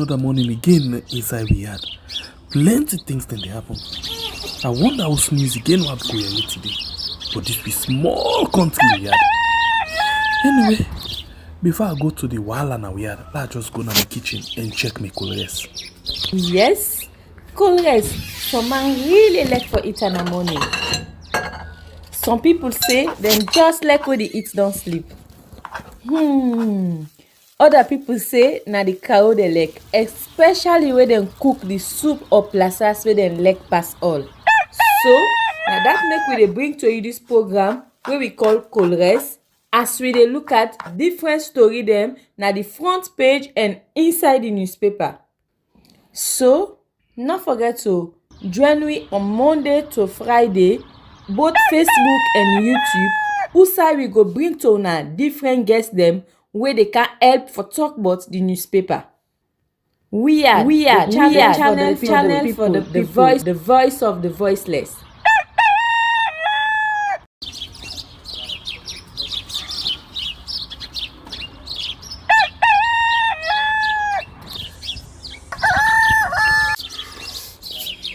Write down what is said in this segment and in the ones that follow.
Another morning again inside we had plenty things then they happen. I wonder how snooze again what go here today. But this be small country we had. Anyway, before I go to the wahala now we had, let's just go to my kitchen and check my colors. Yes, colors. Some man really like for eat in the morning. Some people say them just like when they eat don't sleep. Other people say na the cow they like, especially when they cook the soup or plasas where they like pass all. So now that make we dey bring to you this program wey we call colors, as we dey look at different story dem na the front page and inside the newspaper. So no forget to join me on Monday to Friday, both Facebook and YouTube, usai we go bring to una different guests dem wey dey can help for talk about the newspaper. We are channel for the voice of the voiceless.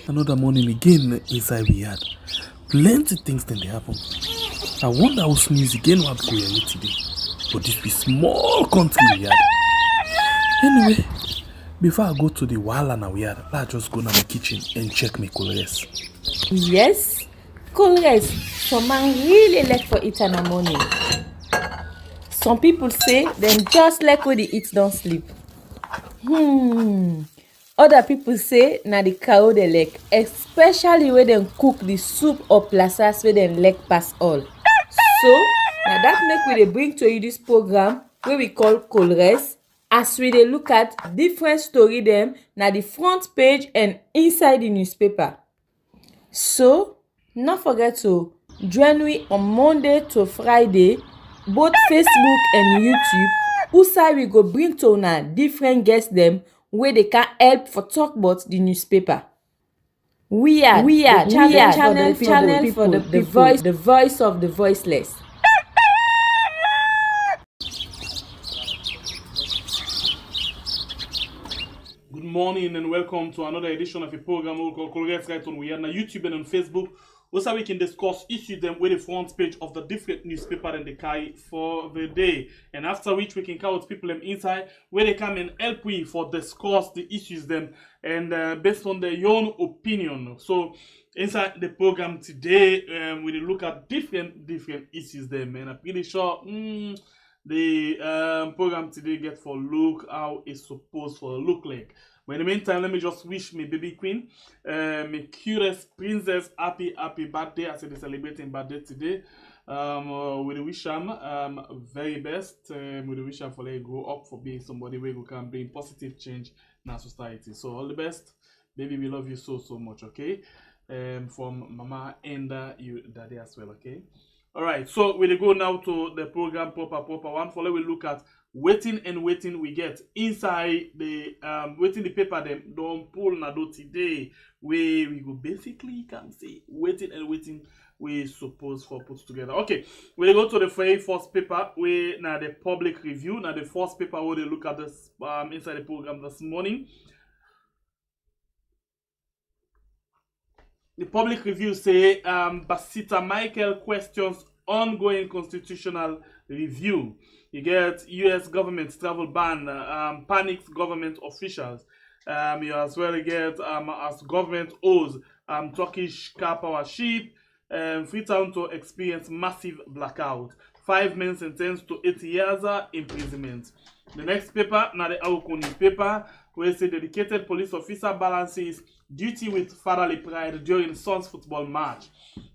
Another morning again inside we had plenty things then they happen. I wonder how snooze again what go here today. But this be small country we had. Anyway, before I go to the wahala now we had, let's just go to my kitchen and check my colors. Yes, colors. Some man really like for eat in the morning. Some people say them just like when they eat don't sleep. Other people say na the cow they like, especially when they cook the soup or plasas where they like pass all. So now that make we dey bring to you this program wey we call colors, as we dey look at different story dem na the front page and inside the newspaper. So no forget to join me on Monday to Friday, both Facebook and YouTube, usai we go bring to una different guests dem wey dey can help for talk about the newspaper. We are channel for the voice of the voiceless. Good morning and welcome to another edition of a program we call Colors right on we are on YouTube and on Facebook. Also we can discuss issues them with the front page of the different newspaper and they carry for the day. And after which we can count people them inside where they come and help we for discuss the issues them and based on their own opinion. So inside the program today, we will look at different issues them, and I'm pretty sure the program today get for look how it's supposed to look like. But in the meantime, let me just wish my baby queen, my curious princess, happy birthday as they celebrating birthday today. We wish them very best. We wish them for let grow up for being somebody where we can bring positive change in our society. So all the best, baby. We love you so much. Okay, from mama and you daddy as well. Okay. All right. So we go now to the program proper one. For let we look at waiting we get inside the waiting the paper them don't pull na do today where we go basically can say waiting we suppose for put together. Okay, we go to the very first paper where now the public review. Now the first paper where they look at this inside the program this morning. The public review say Basita Michael questions ongoing constitutional review. You get U.S. government travel ban, panics government officials. You as well get as government owes Turkish car power ship, Freetown to experience massive blackout. 5 men sentenced to 8 years imprisonment. The next paper, now the Aukuni paper, where say dedicated police officer balances duty with fatherly pride during son's football match.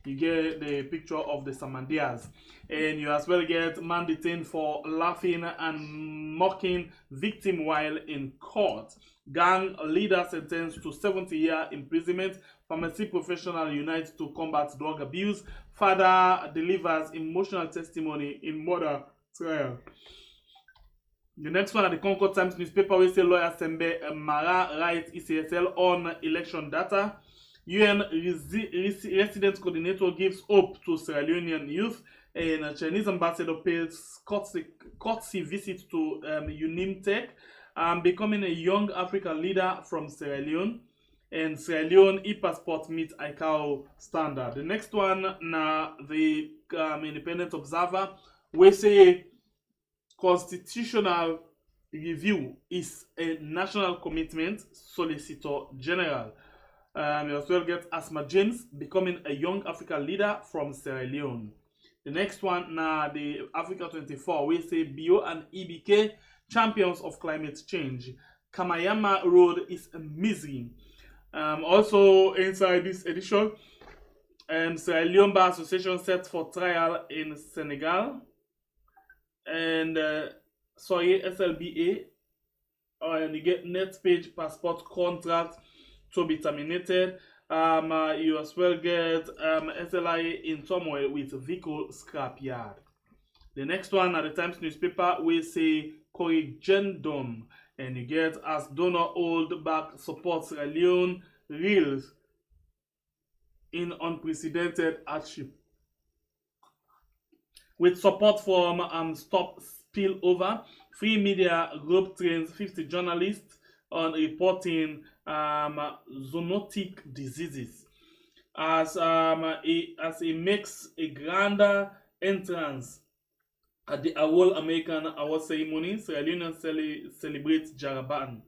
You get the picture of the Samandias. And you as well get man detained for laughing and mocking victim while in court. Gang leader sentenced to 70-year imprisonment. Pharmacy professional unites to combat drug abuse. Father delivers emotional testimony in murder trial. The next one at the Concord Times newspaper, we say lawyer Sembe Mara writes ECSL on election data. UN resident coordinator gives hope to Sierra Leonean youth. And a Chinese ambassador pays courtesy visit to UNIMTEC. becoming a young African leader from Sierra Leone. And Sierra Leone e-passport meets ICAO standard. The next one, na the Independent Observer, we say constitutional review is a national commitment. Solicitor General. You as well get Asma James becoming a young African leader from Sierra Leone. The next one, na the Africa 24, we say Bio and EBK champions of climate change. Kamayama Road is a misery. Also inside this edition, Sierra Leone Bar Association set for trial in Senegal. And SLBA, and you get next page passport contract to be terminated. You as well get SLIA in turmoil with vehicle scrapyard. The next one at the Times newspaper, we say corrigendum, and you get as donor hold back support Sierra Leone reels in unprecedented hardship. With support from Stop Spillover, Free Media Group trains 50 journalists on reporting zoonotic diseases. As it makes a grander entrance at the All American Award ceremony, Sierra Leone celebrates Jaraban.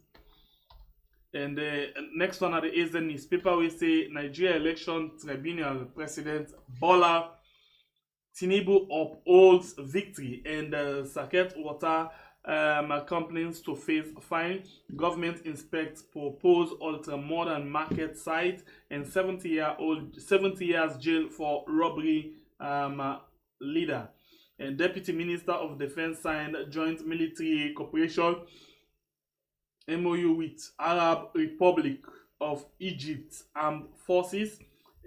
And the next one at the AZ newspaper, we say Nigeria Election Tribunal President Bola Tinubu upholds victory, and Saket Water companies to face fine. Government inspects proposed ultra-modern market site, and 70 years jail for robbery leader. And Deputy Minister of Defense signed joint military cooperation MOU with Arab Republic of Egypt Armed Forces.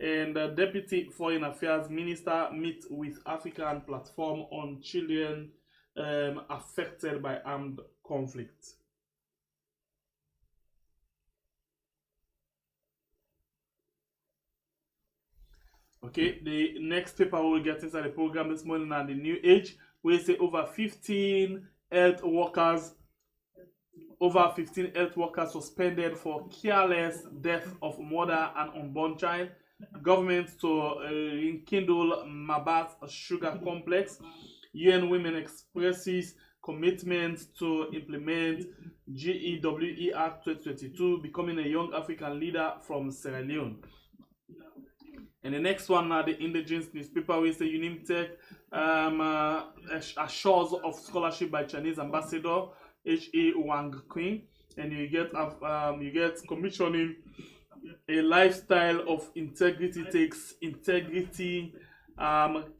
And the Deputy Foreign Affairs Minister meets with African Platform on Children affected by armed conflict. Okay, the next paper we'll get inside the program this morning on the New Age, we say over 15 health workers suspended for careless death of mother and unborn child. Government to rekindle Mabat sugar complex. UN Women expresses commitment to implement GEWE Act 2022, becoming a young African leader from Sierra Leone. And the next one, the Indigenous newspaper, we say Unimtech assures of scholarship by Chinese ambassador H.A. Wang Qing, and you get commissioning a lifestyle of integrity takes integrity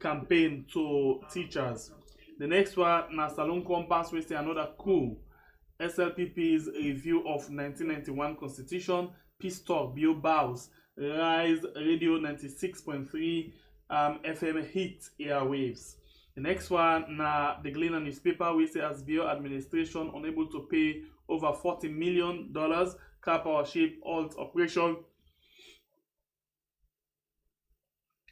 campaign to teachers. The next one, na Salon Compass, we say another coup. SLPP's review of 1991 Constitution, Peace Talk, Bio Bows, Rise Radio 96.3 FM hit airwaves. The next one, na the Gleaner newspaper, we say as Bio administration unable to pay over $40 million, car power ship alt operation.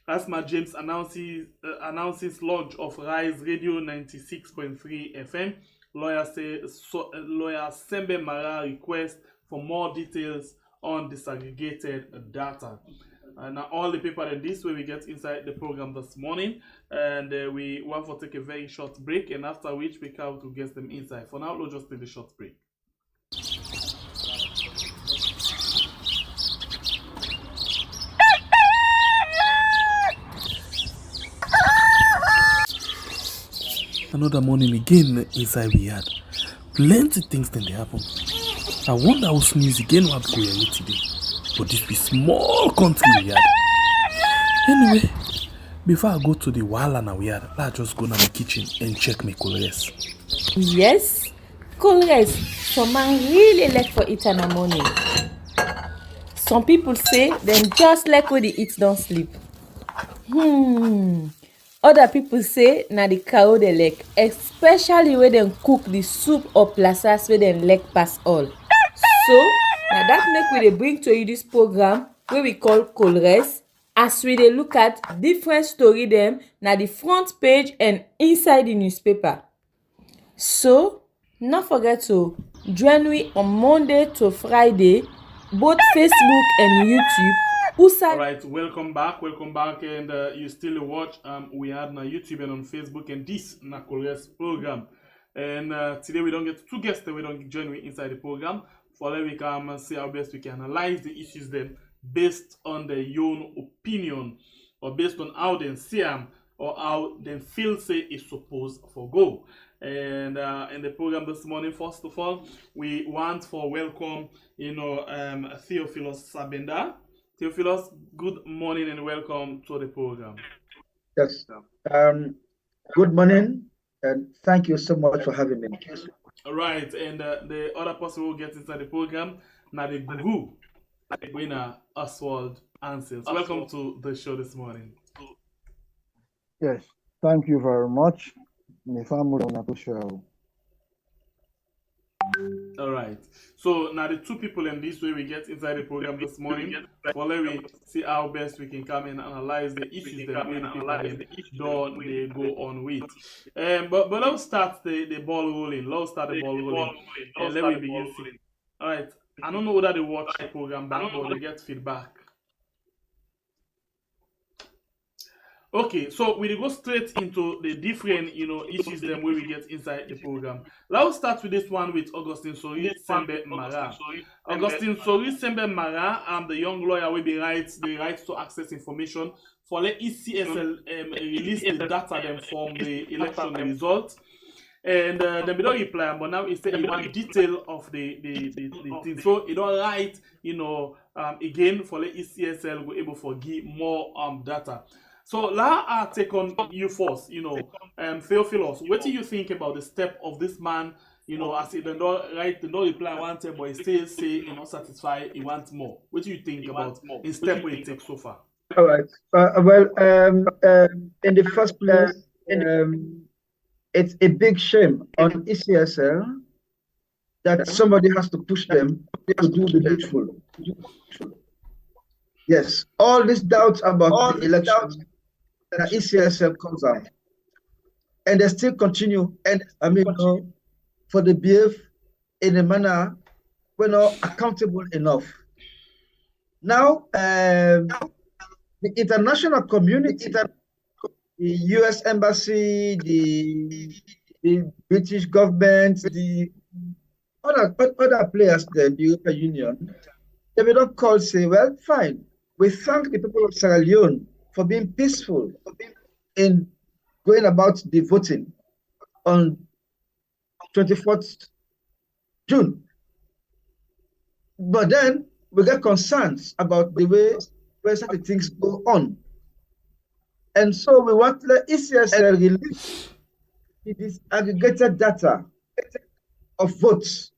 Asma James announces launch of Rise Radio 96.3 FM. Lawyer Sembe Mara requests for more details on disaggregated data. And now all the paper in this way we get inside the program this morning, and we want to take a very short break, and after which we come to get them inside. For now, we'll just take a short break. Another morning again inside we had plenty things then they happen. I wonder how sneeze again what go here today. But this be small country we had. Anyway, before I go to the Wahala we had, let's just go to my kitchen and check my colors. Yes, colors. Some man really like for it in the morning. Some people say them just like when they eat don't sleep. Other people say na the cow they like, especially when they cook the soup or plasas where they like pass all. So now that make we dey bring to you this program where we call Colres, as we dey look at different story them na the front page and inside the newspaper. So Not forget to join me on Monday to Friday, both Facebook and YouTube. All right, welcome back, and you still watch we are on YouTube and on Facebook, and this na Korea's program. And today we don't get two guests that we don't join me inside the program. For that we can see how best we can analyze the issues then based on their own opinion, or based on how they see them, or how they feel say it's supposed to go. And in the program this morning, first of all, we want for welcome, Theophilus Sabenda. Theophilus, good morning and welcome to the program. Yes. Good morning, and thank you so much for having me. All right, and the other person who gets inside the program, now the guru, winner Oswald Ansels. Welcome to the show this morning. Yes, thank you very much. My family on the show. All right, so now the two people in this way we get inside the program this morning. Well, let me see how best we can come and analyze the issues that we don't they go on with. But let's start the ball rolling. Let's start the ball rolling. And let me begin. All right, I don't know whether they watch the program back or they get feedback. Okay, so we go straight into the different, issues them where we get inside the program. Let's start with this one with Augustine Sori Sembe Mara. Augustine Sori Sembe Mara, the young lawyer will be the right to access information for the ECSL release the data them from the election result. And they don't reply, but now it's saying one detail of the thing. So you don't write, again for the ECSL we're able to give more data. So, I take on you first, Theophilus, what do you think about the step of this man, as he don't reply one time, but he still say, satisfied, he wants more. What do you think about his step where he takes so far? All right. In the first place, it's a big shame on ECSL that somebody has to push them to do the needful. Yes, all these doubts about the election, that ECSL comes out, and they still continue. And for the behave in a manner we're not accountable enough. Now, the international community, the U.S. Embassy, the British government, the other players, the European Union, they will not call say, well, fine. We thank the people of Sierra Leone for being peaceful in going about the voting on 24th June. But then we get concerns about the way where certain things go on. And so we want the ECSL release this aggregated data of votes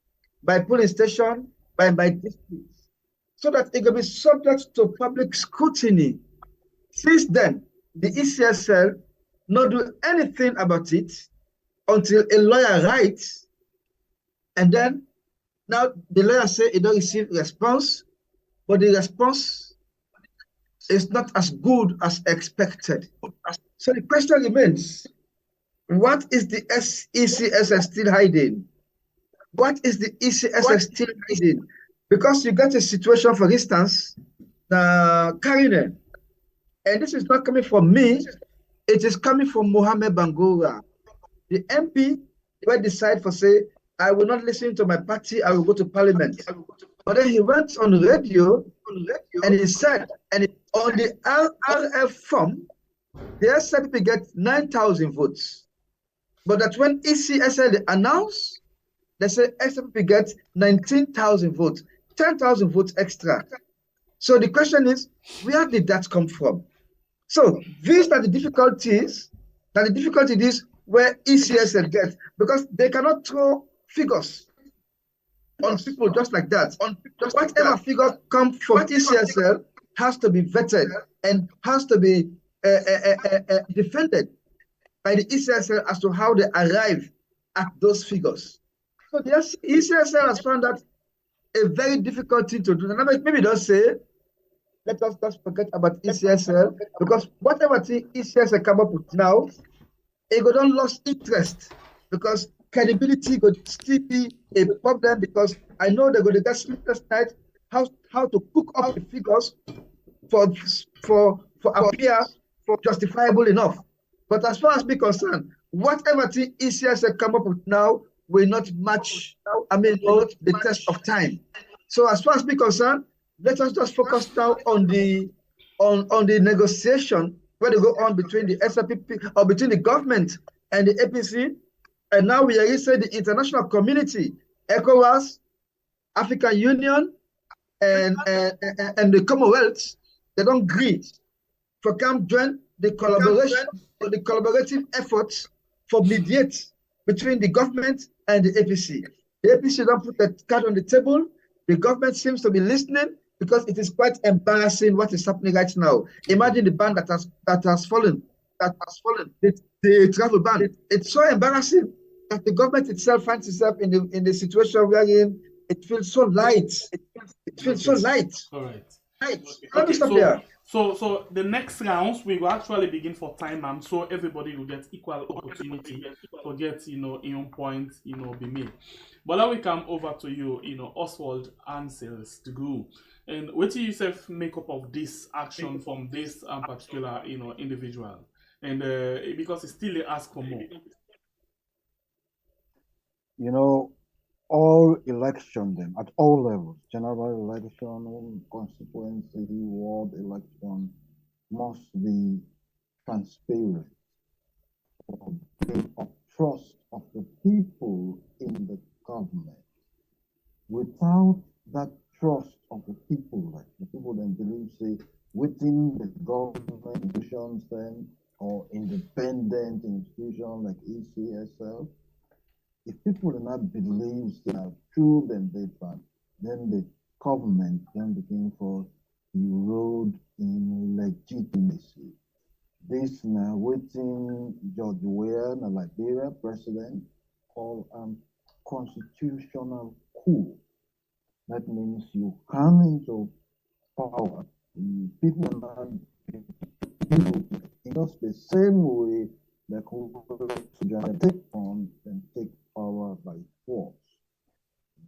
by polling station, by districts, so that it can be subject to public scrutiny. Since then, the ECSL not do anything about it until a lawyer writes, and then now the lawyer say he don't receive response, but the response is not as good as expected. So the question remains, what is the ECSL still hiding? What is the ECSL still hiding? Because you get a situation, for instance, Karine, and this is not coming from me, it is coming from Mohamed Bangura. The MP will decide for say, I will not listen to my party, I will go to parliament. But then he went on radio and he said, and on the RRF form, the SLPP get 9,000 votes. But that when ECSL announced, they say SLPP gets 19,000 votes, 10,000 votes extra. So the question is, where did that come from? So these are the difficulties. That the difficulty is where ECSL gets, because they cannot throw figures on people just like that. Whatever figure comes from ECSL has to be vetted and has to be defended by the ECSL as to how they arrive at those figures. So the ECSL has found that a very difficult thing to do. And maybe don't say, let us just forget about ECSL, because whatever thing ECSL come up with now, it don't lose interest, because credibility could still be a problem because I know they're going to get sleepless night how to cook up the figures for appear justifiable enough. But as far as me concerned, whatever thing ECS come up with now will not match, the test of time. So as far as me concerned, let us just focus now on the negotiation where they go on between the SLPP or between the government and the APC. And now we are saying the international community, ECOWAS, African Union, and the Commonwealth, they don't agree for come join the collaboration or the collaborative efforts for mediate between the government and the APC. The APC don't put the card on the table. The government seems to be listening because it is quite embarrassing what is happening right now. Imagine the ban that has fallen, the travel ban. It's so embarrassing that the government itself finds itself in the situation wherein it feels so light. It feels so light. All right. Let me stop there. So the next rounds we will actually begin for time, and so everybody will get equal opportunity to get in own point be made. But now we come over to you, Oswald Ansels to go. And what do you yourself make up of this action from this particular individual? And because it's still a ask for more. All election then at all levels, general election, constituency, ward election, must be transparent for the trust of the people in the government. Without that trust of the people, like the people then believe, say, within the government institutions then, or independent institutions like ECSL, if people do not believe they are true, then the government then begin for erode in legitimacy. This now waiting George Weah, the Liberia president, called constitutional coup. That means you come into power, people are not in just the same way that could take on and take power by force.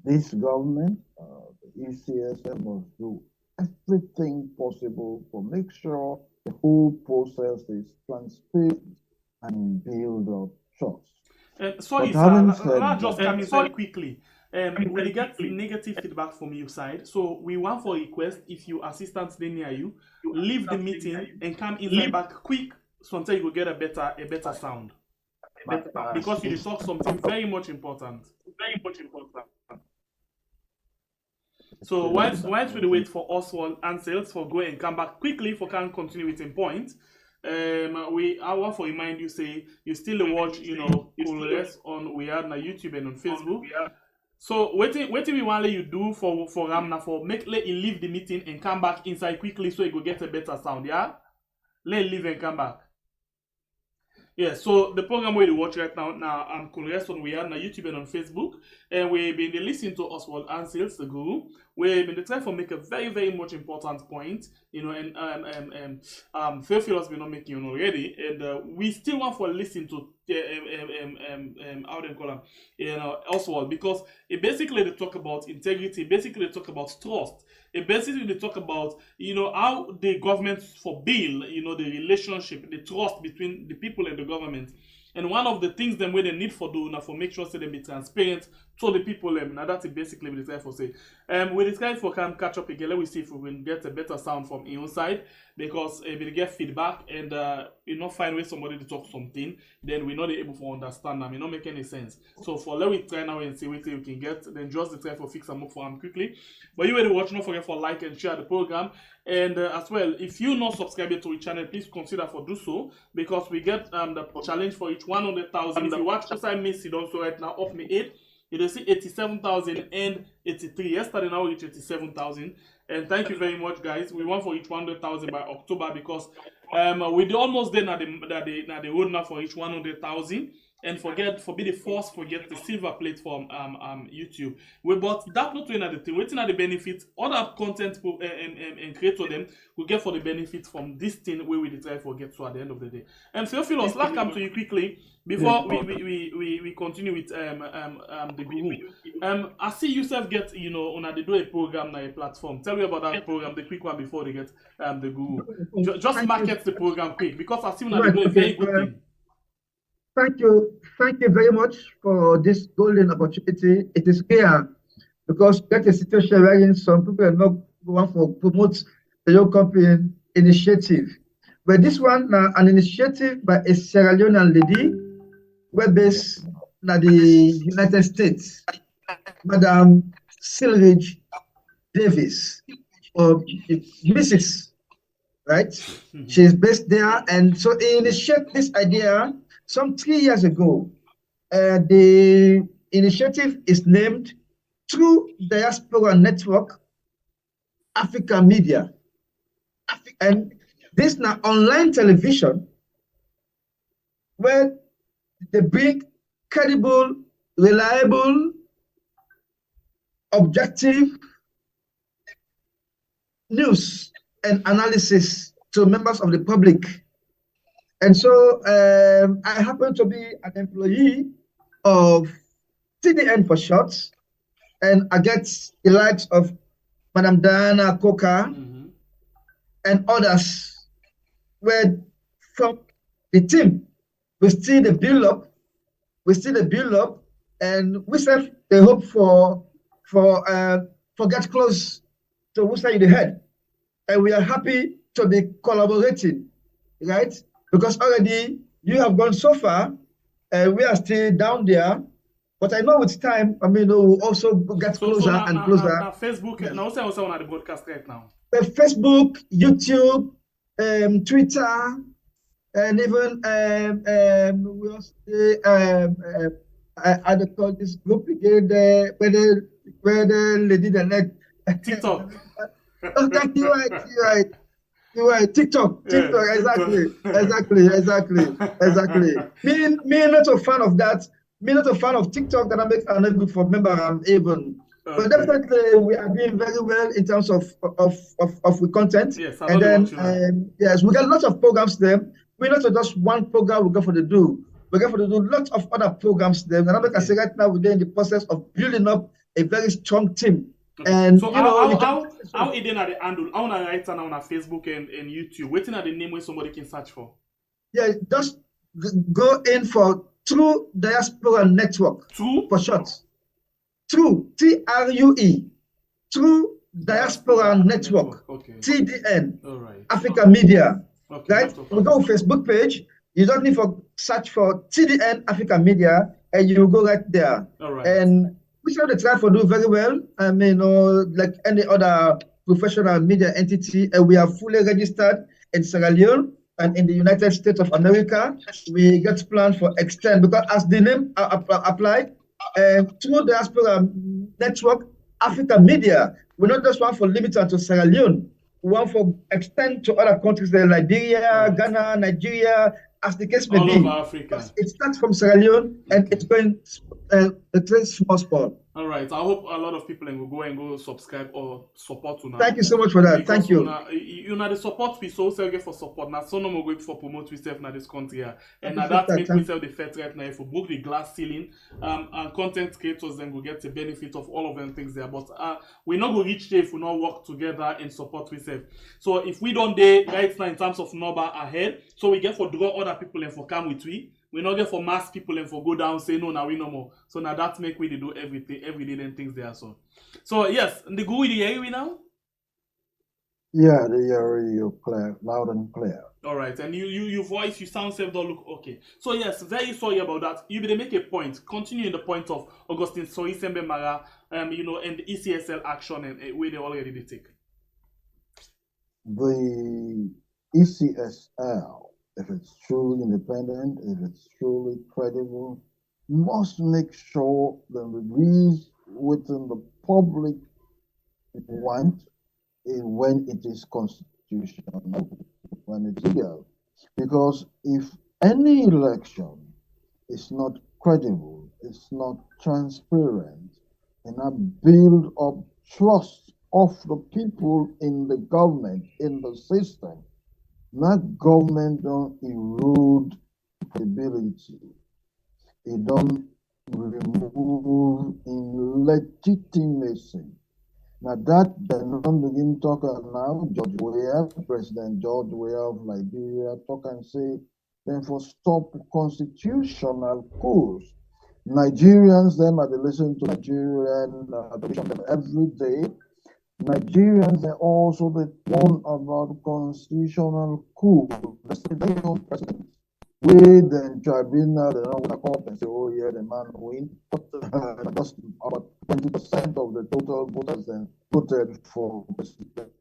This government, the ECSM, must do everything possible to make sure the whole process is transparent and build up trust. Sorry, sir, I'll just come in very quickly. We get negative feedback from your side, so we want for request if your assistants they near you, leave the meeting and come inside back quick, so until you will get a better sound. Because you talk something very much important. So once we wait for Oswald Ansels for go and come back quickly for can continue with in point. I want to remind you, say you still watch Colores on we are on YouTube and on Facebook. So waiting we want let you do for Ramna for let you leave the meeting and come back inside quickly so you go get a better sound, yeah? Let leave and come back. Yeah, so the program where you watch right now, I'm Colores on we are on YouTube and on Facebook, and we've been listening to Oswald Ansels, the guru. We've been trying to make a very, very much important point, and Fairfield has been not making already, and we still want to listen to how they call him, Oswald, because it basically they talk about integrity, basically they talk about trust. It basically they talk about how the government for bill, the relationship, the trust between the people and the government. And one of the things them where they need for do now for make sure say they be transparent to the people. Now that's basically what it's for say. We discuss for can catch up again. Let me see if we can get a better sound from your side, because if we get feedback and find way somebody to talk something, then we're not able to understand them. It not make any sense. So for let me try now and see what you can get. Then just try for fix and move for them quickly. But you already watch, don't forget for like and share the program. And as well, if you not subscribed to the channel, please consider for do so, because we get the challenge for each 100,000. If you watch Osai Miss it also right now off me 8, you will see 87,083. Yesterday now reach 87,000. And thank you very much, guys. We want for each 100,000 by October, because we're almost there now the road now for each 100,000. and be the first forget the silver platform YouTube. But that not doing the thing. Waiting at the benefit, other content and creator them will get for the benefit from this thing where we try forget to at the end of the day. Theophilus, let's come to you quickly before we continue with the guru. I see yourself get on they do a program na a platform. Tell me about that program, the quick one before they get the guru. Just market the program quick because I see they do a very good thing. Thank you very much for this golden opportunity. It is clear because that's a situation wherein some people are not want to promote the young company initiative. But this one, an initiative by a Sierra Leonean lady, where based in the United States, Madam Silridge Davis, or Mrs. Right? She's based there, and so he initiated this idea some 3 years ago. The initiative is named True Diaspora Network Africa Media. And this now online television where they bring credible, reliable, objective news and analysis to members of the public. And so I happen to be an employee of TDN for short, and I get the likes of Madam Diana Coca and others, where from the team, we still the build up, and we have the hope for get close to who's in the head. And we are happy to be collaborating, right? Because already you have gone so far, and we are still down there. But I know with time, we'll also get closer and closer. Facebook, and also on the broadcast right now. Facebook, YouTube, Twitter, and even we also I call this group again where the lady that like TikTok. Okay, you're right. TikTok, exactly. Me not a fan of that. Me not a fan of TikTok that I'm not good for. Remember, I'm even. Okay. But definitely, we are doing very well in terms of content. Yes, and then yes, we got lots of programs there. We're not just one program. We go for the do. We go for the do lots of other programs there. And I say right now we're in the process of building up a very strong team. Okay. And so how it at the handle? How on right now on Facebook and YouTube? Waiting at the name where somebody can search for. Yeah, just go in for True Diaspora Network. True for short. True TRUE. True Diaspora Network. Okay. TDN. All right. Africa Media. Okay. Right? We go Facebook page. You don't need to search for TDN Africa Media, and you go right there. All right. And we should try to do very well. Like any other professional media entity, and we are fully registered in Sierra Leone and in the United States of America. We get planned for extend because as the name applied, True Diaspora Network Africa Media, we not just want for limited to Sierra Leone. We want for extend to other countries like Liberia, Ghana, Nigeria, as the case may all be. Over Africa. It starts from Sierra Leone and it's going a very small spot. All right. I hope a lot of people will go subscribe or support you now. Thank you so much for that. Thank you. You know the support we so get for support. Now so no more going for promote yourself now this country here. And now that make myself the first right now if we broke the glass ceiling and content creators then will get the benefit of all of them things there. But we're not going to reach there if we not work together and support ourselves. So if we don't do right now in terms of number ahead, so we get for draw other people and for come with we not get for mass people and for go down say no now we no more. So now that make we do everything every day and things there. So yes, the go with the hear we now? Yeah, they hear you clear, loud and clear. All right, and your voice, you sound self don't look okay. So yes, very sorry about that. You better make a point. Continue in the point of Augustine Soi Sembe Mara, and the ECSL action and where they already did take. The ECSL, if it's truly independent, if it's truly credible, must make sure the release within the public want when it is constitutional, when it's legal. Because if any election it's not credible, it's not transparent, and not build up trust of the people in the government, in the system. Not government don't erode credibility. It don't remove legitimacy. Now that the non-begin talker now, President George Weah of Liberia, talk and say, then for stop constitutional course. Nigerians, them are listen to Nigerian television every day. Nigerians, they also they warn about constitutional coup. The president. We then tribunal, they don't want to call and say, oh yeah, the man win. But just about 20% of the total voters then voted for president.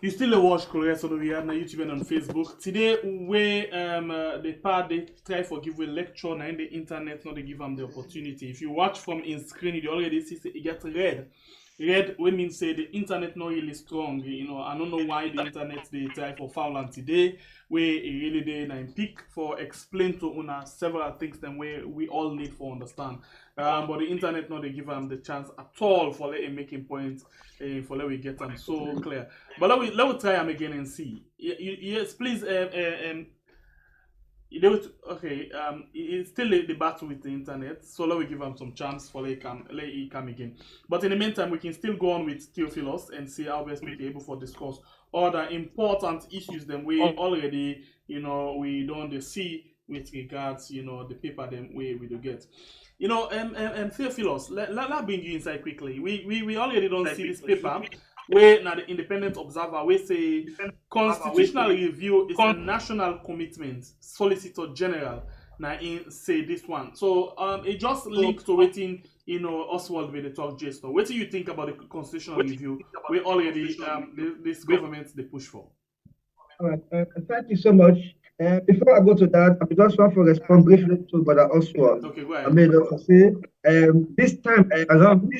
You still watch Korea so we are on YouTube and on Facebook. Today we the part they try for give a lecture and the internet not they give them the opportunity. If you watch from in screen, you already see it gets red. Red we mean say the internet not really strong. You know, I don't know why the internet they try for foul and today we really they in pick for explain to una several things then we all need for understand. But the internet not they give them the chance at all for making points for let we get them so clear. But let me try them again and see. Yes, please. Okay. It's still the battle with the internet, so let me give them some chance for let it come again. But in the meantime, we can still go on with Theophilus and see how best we be able to discuss other important issues that we already, we don't see with regards, the paper them we do get. Theophilus, let bring you inside quickly. We already don't see this paper where now the independent observer we say constitutional review is a national commitment. Solicitor General now in say this one. So it just linked to waiting Oswald with the talk just now. What do you think about the constitutional review we already this government they push for? All right, thank you so much. Before I go to that, I just want to respond briefly to Brother Oswald. Okay, go ahead. I mean, say this time around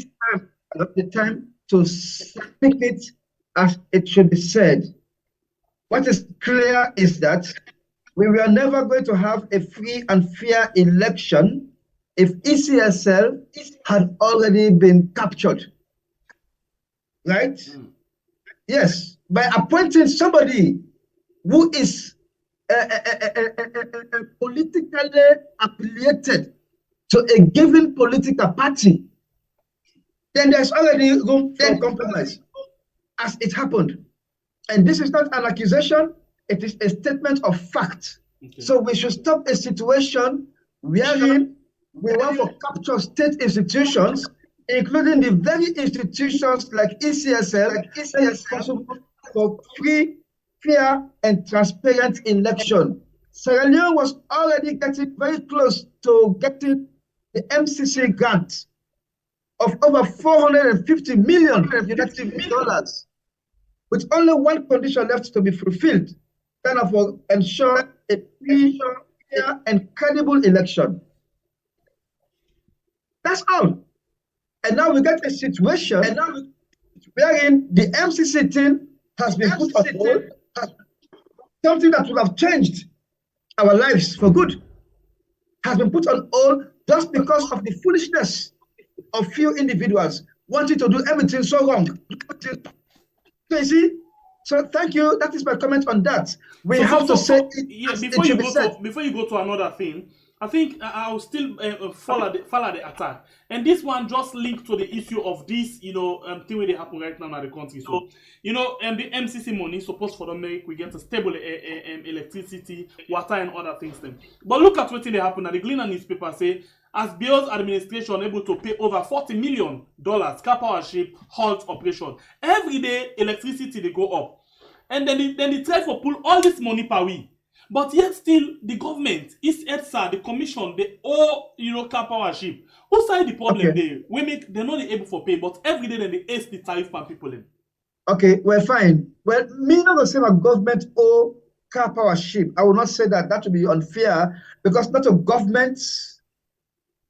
the time to speak it as it should be said. What is clear is that we were never going to have a free and fair election if ECSL had already been captured. Right? Yes, by appointing somebody who is politically affiliated to a given political party, then there's already room for compromise, as it happened. And this is not an accusation, it is a statement of fact. Okay. So we should stop a situation wherein we want to capture state institutions, including the very institutions like ECSL, responsible for free, fair, and transparent election. Sierra Leone was already getting very close to getting the MCC grant of over $450 million, with only one condition left to be fulfilled, kind of ensure a free, fair, and credible election. That's all. And now we get a situation wherein the MCC thing has been put on hold, something that would have changed our lives for good, has been put on hold just because of the foolishness of few individuals wanting to do everything so wrong. So you see, so thank you. That is my comment on that. We have to say before you go to another thing, I think I'll still follow the attack. And this one just linked to the issue of this, thing where they happen right now in the country. So, the MCC money supposed for the make we get a stable electricity, water, and other things. Then, but look at what they happen. The Gleaner newspaper say, as Bill's administration able to pay over $40 million powership halt operation. Every day electricity they go up. And then they try to pull all this money per week. But yet still the government, is EDSA, the commission, they owe powership. Who side the problem there? They're not able to pay, but every day then they ace the tariff per people in. Okay, well fine. Well, me not the same as government owe car powership. I will not say that. That would be unfair because not a government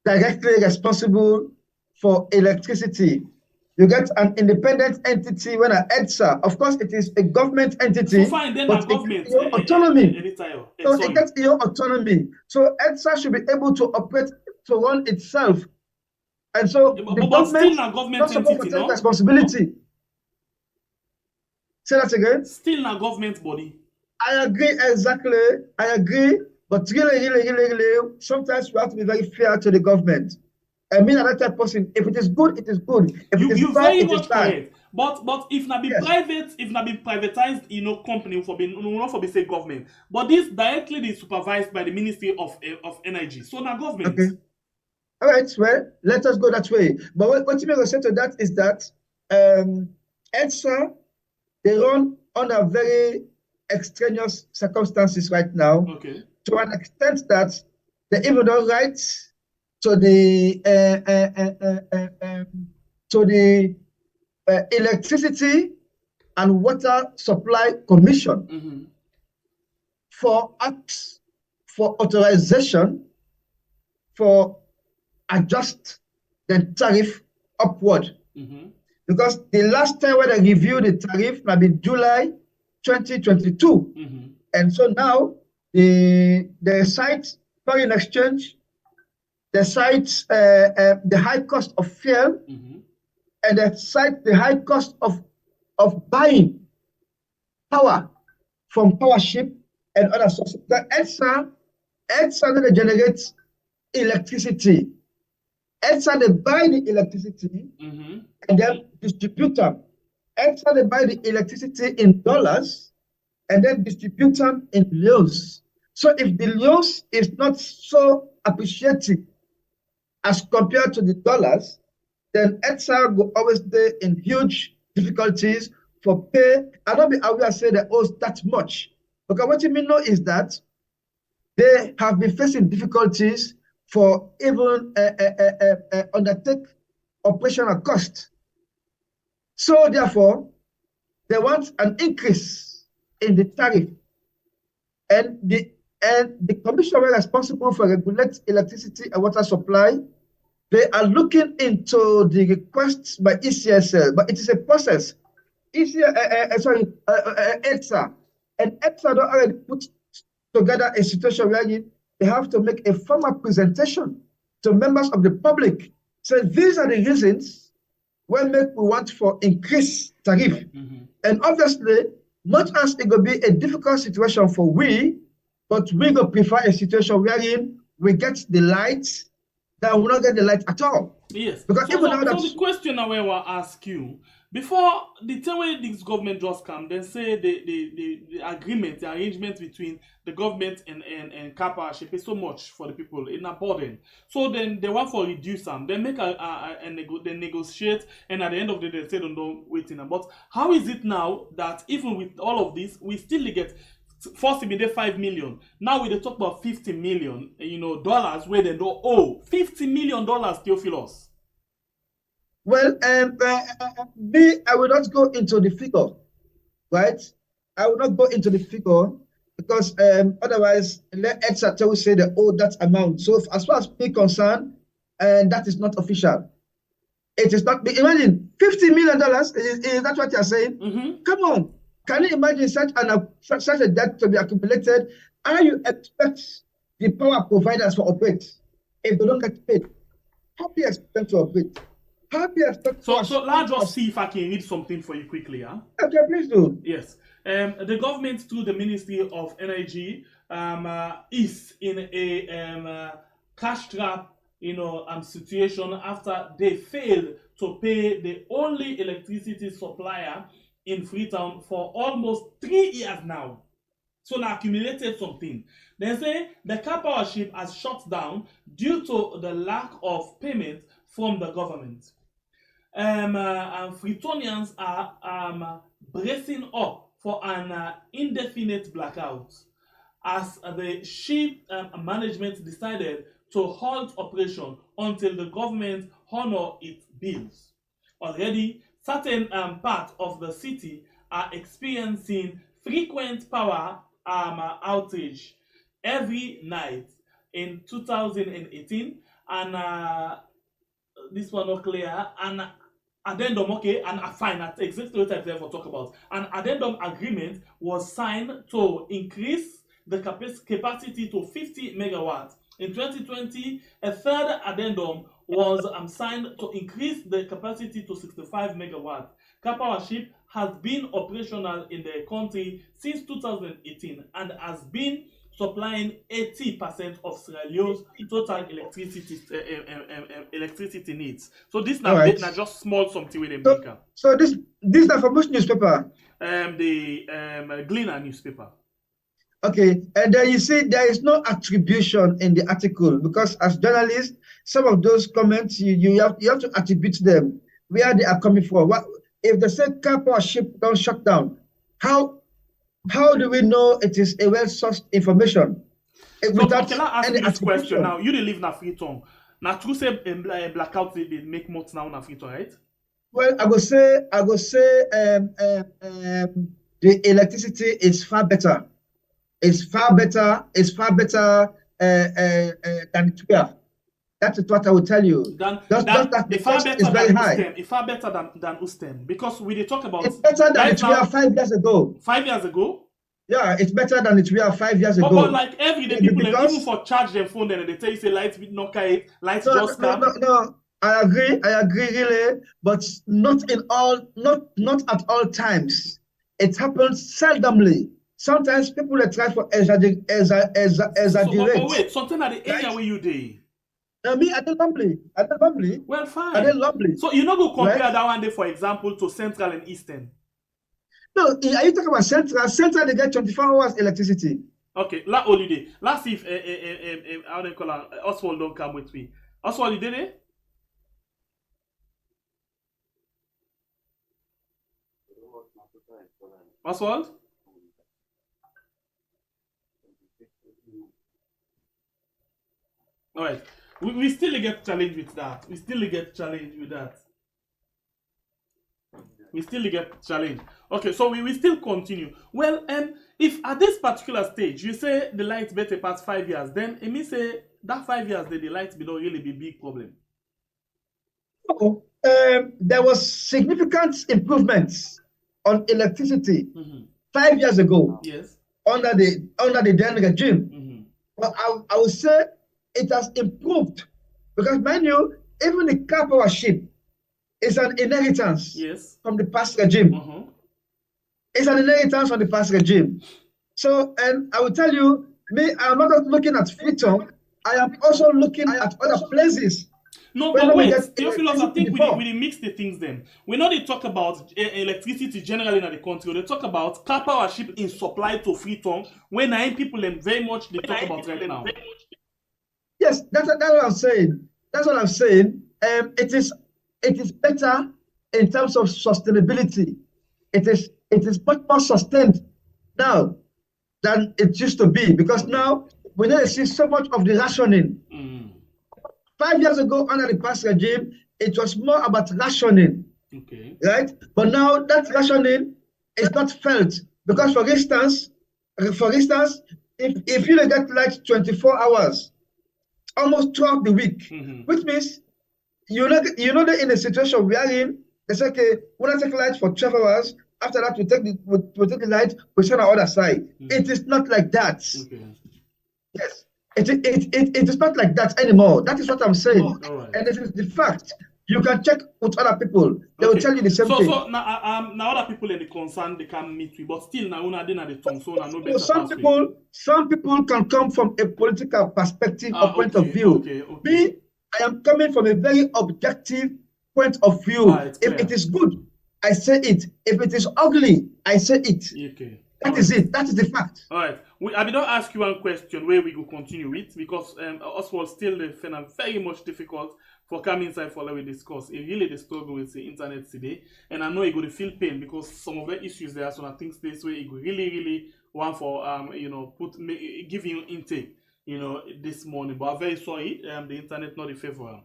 directly responsible for electricity. You get an independent entity when an EDSA, of course, it is a government entity, So fine, then but the government, it gets your autonomy. So sorry. it gets your autonomy. So EDSA should be able to operate, to run itself. And so the But still government a government not supposed entity, to take no? responsibility. Say that again. Still a government body. I agree, exactly. I agree. But really, sometimes we have to be very fair to the government. I mean, another type of person, if it is good, it is good. If it is You bad, very it is much bad. correct. But if not be Yes. private, if not be privatized, company for be not for be say government. But this directly is supervised by the Ministry of Energy. So now government. Okay. All right, well, let us go that way. But what you may say to that is that EDSA, they run under very extraneous circumstances right now. Okay. To an extent that they even don't write to the Electricity and Water Supply Commission for acts for authorization for adjust the tariff upward. Because the last time when I reviewed the tariff might be July 2022. And so now the site foreign exchange, the site the high cost of fuel, and the site the high cost of buying power from power ship and other sources. The EDSA generates electricity. EDSA they buy the electricity and then distribute them. EDSA they buy the electricity in dollars and then distribute them in leones. So if the leones is not so appreciated as compared to the dollars, then EDSA will always stay in huge difficulties for pay. I don't be aware say they owe that much. Because what you mean know is that they have been facing difficulties for even undertake operational cost. So therefore, they want an increase in the tariff. And the commission responsible for regulate electricity and water supply, they are looking into the requests by ECSL, but it is a process. EDSA and EDSA don't already put together a situation where they have to make a formal presentation to members of the public. So these are the reasons why we want for increased tariff. And obviously, much as it will be a difficult situation for we, but we will prefer a situation wherein we get the lights that will not get the light at all. Yes. Because so the question I will ask you, before the time when this government just come, then say the agreement, the arrangement between the government and COUP should pay so much for the people in a burden. So then they want for reduce them. They make they negotiate, and at the end of the day, they say don't wait in them. But how is it now that even with all of this, we still get first immediate 5 million. Now we talk about 50 million, dollars where they don't owe $50 million, Theophilus. Well, me, I will not go into the figure, right? I will not go into the figure because otherwise, let EDSA will say they owe that amount. So as far as me concerned, that is not official. It is not. Imagine $50 million. Is that what you are saying? Come on. Can you imagine such a debt to be accumulated? How you expect the power providers to operate if they don't get paid? How do you expect them to operate? How do you expect? So let's just see if I can read something for you quickly, huh? Okay, please do. Yes. The government through the Ministry of Energy is in a cash trap, situation after they failed to pay the only electricity supplier in Freetown for almost 3 years now. So they accumulated something. They say the car power ship has shut down due to the lack of payment from the government. And Freetonians are bracing up for an indefinite blackout as the ship management decided to halt operation until the government honor its bills. Already, certain parts of the city are experiencing frequent power outage every night in 2018, and this one not clear. And addendum, okay, and fine, that's exactly what I therefore talk about. An addendum agreement was signed to increase the capacity to 50 megawatts. In 2020, a third addendum was signed to increase the capacity to 65 megawatts. COUP Powership has been operational in the country since 2018 and has been supplying 80% of Sierra Leone's total electricity needs. So this now Alright. just small something with them. So this is from which newspaper? The Gleaner newspaper. Okay, and then you see there is no attribution in the article, because as journalists, some of those comments you have to attribute them where they are coming from. What if they say COUP Powership don't shut down? How do we know it is a well-sourced information? So can I ask you this question now? You didn't live in Freetown. Now, true say blackout they make months now in Freetown, right? Well, I will say the electricity is far better. It's far better than 12. That is what I will tell you. It's far better very high. It's far better than Ustem, because we talk about. It's better than it were 5 years ago. 5 years ago. Yeah, it's better than it were 5 years ago. But like every day, people even for charge their phone, and they tell you say lights with no kite, lights just come. No. I agree really, but not at all times. It happens seldomly. Sometimes people try for exaggerate. But wait, something at the area where you dey. Me, I don't Lumley. Well, fine. I don't Lumley. So you're not going to compare that one day, for example, to Central and Eastern? No, are you talking about Central? Central, they get 24 hours electricity. Okay, last holiday. Let's see if how do you call her? Oswald don't come with me. Oswald, you did it? Oswald? All right. We still get challenged with that. We still get challenged. Okay, so we still continue. Well, if at this particular stage you say the light better past 5 years, then it means say that 5 years the light will not really be a big problem. Oh, there was significant improvements on electricity 5 years ago. Yes. Under the then regime. But I would say it has improved, because mind you, even the COUP Powership is an inheritance from the past regime. It's an inheritance from the past regime. So, and I will tell you, me, I'm not just looking at Freetown, I am also looking at other places. No, but wait, Theophilus, I think we mix the things then. We know they talk about electricity generally in the country. They talk about COUP Powership in supply to Freetown, when people very much they talk about right now. Yes, that's what I'm saying. That's what I'm saying. It is better in terms of sustainability. It is much more sustained now than it used to be, because now we don't see so much of the rationing. 5 years ago, under the past regime, it was more about rationing. Okay. Right? But now that rationing is not felt, because for instance, if you get light 24 hours, almost throughout the week, which means you're not in a situation we are in. They say, okay, we're gonna take light for 12 hours. After that, we take the light, we send on the other side. It is not like that. Okay. Yes. It is not like that anymore. That is what I'm saying. Right. And this is the fact. You can check with other people. They will tell you the same thing. So now other people in the concern they can meet with, but still now una dey na the tongue, so no better. Some people can come from a political perspective or point of view. Me, I am coming from a very objective point of view. If it is good, I say it. If it is ugly, I say it. Okay. That is it. That is the fact. All right. I will not ask you one question where we go continue with, because Oswald still find very much difficult for coming inside for we discuss. It really the struggle with the internet today, and I know it going to feel pain, because some of the issues there are some things this way it really want for give you intake this morning. But I'm very sorry, the internet not in favor.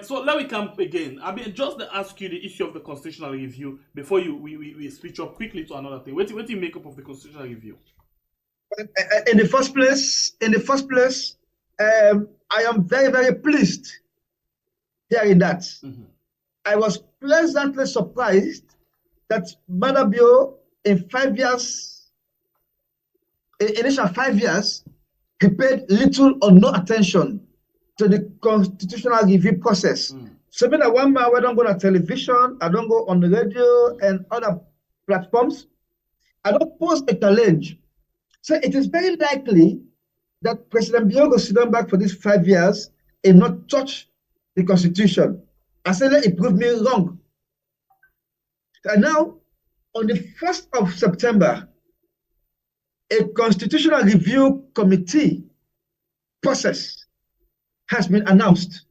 So let me come again. I mean, just to ask you the issue of the constitutional review before we switch up quickly to another thing. What do you make up of the constitutional review? In the first place, I am very, very pleased hearing that. I was pleasantly surprised that Madabio, in 5 years, initial 5 years, he paid little or no attention to the constitutional review process. So mean that one man, I don't go on television, I don't go on the radio and other platforms, I don't post a challenge. So it is very likely that President Biyo will sit down back for these 5 years and not touch the constitution. I said, let it prove me wrong. And now, on the 1st of September, a constitutional review committee process has been announced.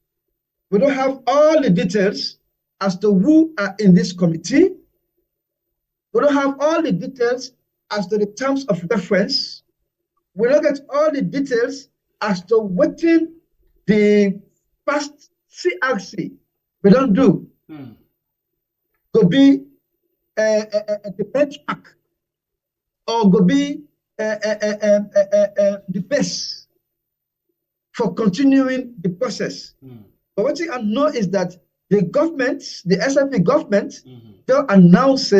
We don't have all the details as to who are in this committee. We don't have all the details as to the terms of reference. We don't get all the details as to what the past CRC we don't do. Could be the benchmark or could be the base for continuing the process. But what I know is that the government, the SLP government, they'll announce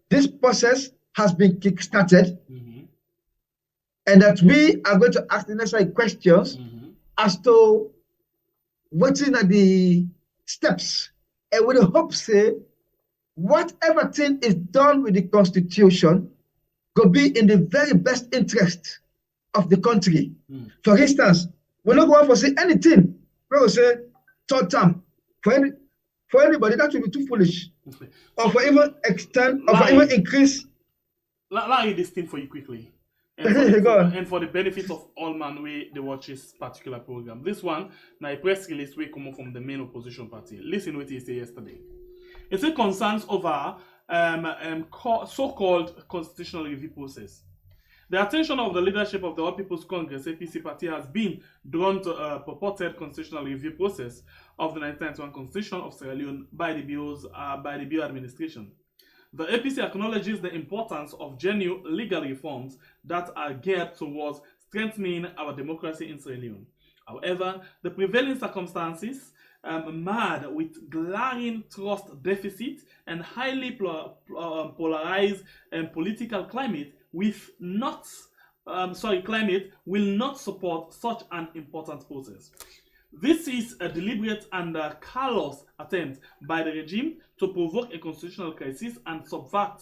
this process has been kick-started and that we are going to ask the necessary questions as to what are the steps. And with the hope, say, whatever thing is done with the constitution could be in the very best interest of the country. For instance, we're not going to say anything. We will say third term. For anybody, that will be too foolish. Or for even extend, or for even increase. Let me read this thing for you quickly. And for the benefit of all man we they watch this particular program. This one, now a press release will come from the main opposition party. Listen what he said yesterday. It said concerns over so-called constitutional review process. The attention of the leadership of the All People's Congress APC party has been drawn to a purported constitutional review process of the 1991 Constitution of Sierra Leone by the Biyo administration. The APC acknowledges the importance of genuine legal reforms that are geared towards strengthening our democracy in Sierra Leone. However, the prevailing circumstances, marred with glaring trust deficit and highly polarized political climate, will not support such an important process. This is a deliberate and callous attempt by the regime to provoke a constitutional crisis and subvert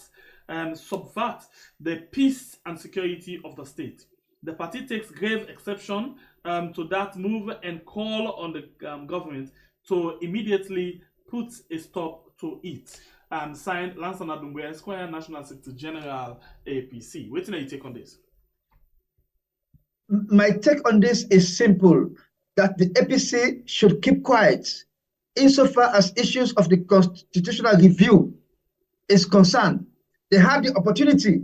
the peace and security of the state. The party takes grave exception to that move and call on the government to immediately put a stop to it. Signed, Lansan Adungwe, Esquire, National Secretary General, APC. What do you take on this? My take on this is simple, that the APC should keep quiet insofar as issues of the constitutional review is concerned. They had the opportunity